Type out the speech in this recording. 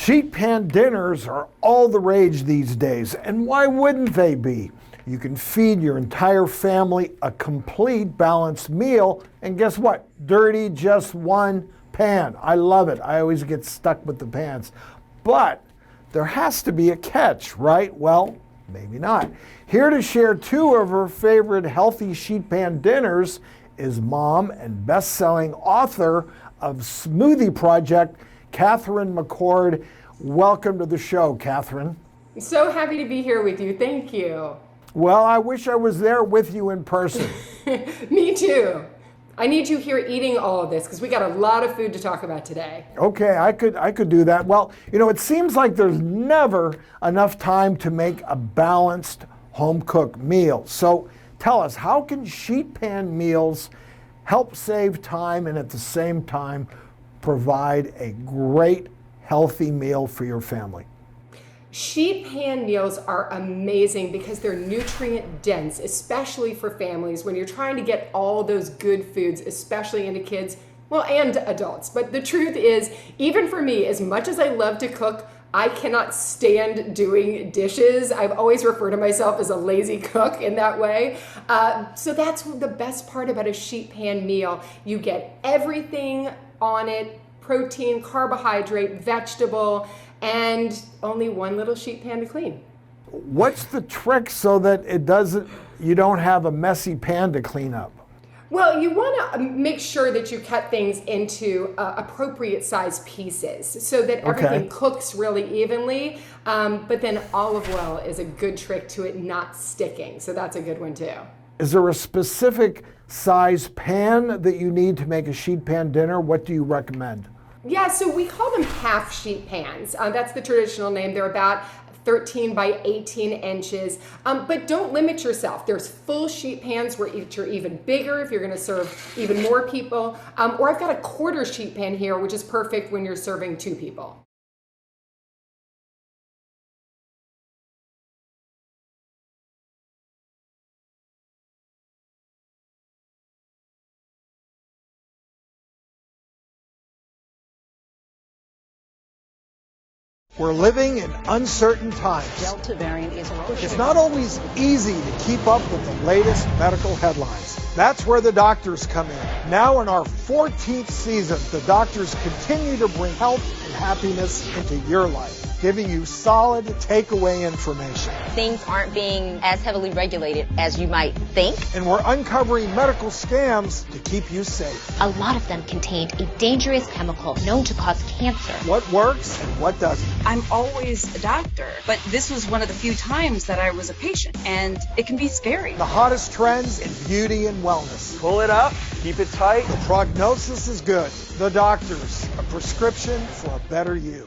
Sheet pan dinners are all the rage these days, and why wouldn't they be? You can feed your entire family a complete balanced meal, and guess what? Dirty just one pan. I love it. I always get stuck with the pans. But there has to be a catch, right? Well, maybe not. Here to share two of her favorite healthy sheet pan dinners is mom and best-selling author of Smoothie Project, Catherine McCord. Welcome to the show, Catherine. I'm so happy to be here with you. Thank you. Well, I wish I was there with you in person. Me too. I need you here eating all of this because we got a lot of food to talk about today. Okay, I could do that. Well, it seems like there's never enough time to make a balanced home-cooked meal. So tell us, how can sheet pan meals help save time and at the same time provide a great healthy meal for your family? Sheet pan meals are amazing because they're nutrient dense, especially for families when you're trying to get all those good foods, especially into kids, well, and adults. But the truth is, even for me, as much as I love to cook, I cannot stand doing dishes. I've always referred to myself as a lazy cook in that way. So that's the best part about a sheet pan meal. You get everything on it: protein, carbohydrate, vegetable, and only one little sheet pan to clean. What's the trick so that you don't have a messy pan to clean up? Well, you want to make sure that you cut things into appropriate size pieces so that everything cooks really evenly. But then olive oil is a good trick to it not sticking. So that's a good one too. Is there a specific size pan that you need to make a sheet pan dinner? What do you recommend? Yeah, so we call them half sheet pans. That's the traditional name. They're about 13 by 18 inches, but don't limit yourself. There's full sheet pans which are even bigger if you're gonna serve even more people, or I've got a quarter sheet pan here, which is perfect when you're serving 2 people. We're living in uncertain times. Delta variant is pushing. It's not always easy to keep up with the latest medical headlines. That's where the doctors come in. Now in our 14th season, the doctors continue to bring health and happiness into your life, giving you solid takeaway information. Things aren't being as heavily regulated as you might think. And we're uncovering medical scams to keep you safe. A lot of them contained a dangerous chemical known to cause cancer. What works and what doesn't. I'm always a doctor, but this was one of the few times that I was a patient, and it can be scary. The hottest trends in beauty and wellness. Pull it up, keep it tight. The prognosis is good. The doctors, a prescription for a better you.